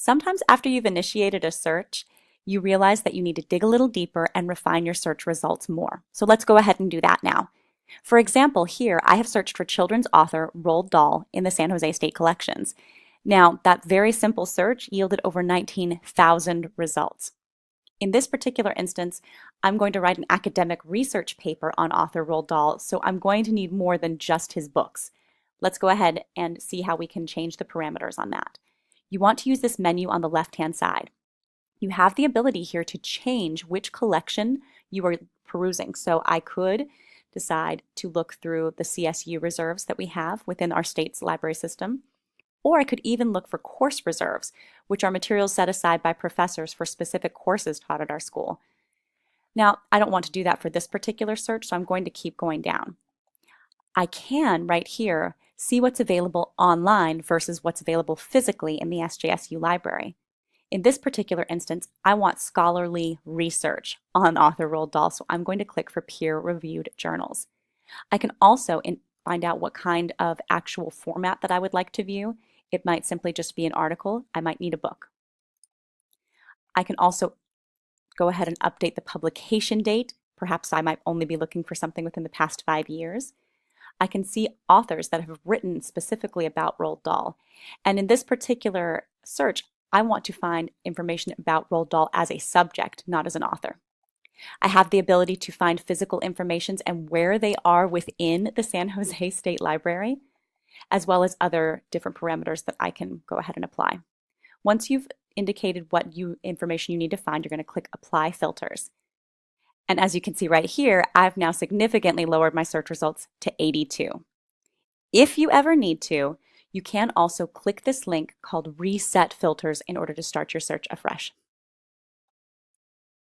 Sometimes after you've initiated a search, you realize that you need to dig a little deeper and refine your search results more. So let's go ahead and do that now. For example, here I have searched for children's author Roald Dahl in the San Jose State collections. Now, that very simple search yielded over 19,000 results. In this particular instance, I'm going to write an academic research paper on author Roald Dahl, so I'm going to need more than just his books. Let's go ahead and see how we can change the parameters on that. You want to use this menu on the left-hand side. You have the ability here to change which collection you are perusing. So I could decide to look through the CSU reserves that we have within our state's library system, or I could even look for course reserves, which are materials set aside by professors for specific courses taught at our school. Now, I don't want to do that for this particular search, so I'm going to keep going down. I can, right here, see what's available online versus what's available physically in the SJSU library. In this particular instance, I want scholarly research on author Roald Dahl, so I'm going to click for peer-reviewed journals. I can also find out what kind of actual format that I would like to view. It might simply just be an article. I might need a book. I can also go ahead and update the publication date. Perhaps I might only be looking for something within the past 5 years. I can see authors that have written specifically about Roald Dahl. And in this particular search, I want to find information about Roald Dahl as a subject, not as an author. I have the ability to find physical information and where they are within the San Jose State Library, as well as other different parameters that I can go ahead and apply. Once you've indicated what information you need to find, you're going to click Apply Filters. And as you can see right here, I've now significantly lowered my search results to 82. If you ever need to, you can also click this link called Reset Filters in order to start your search afresh.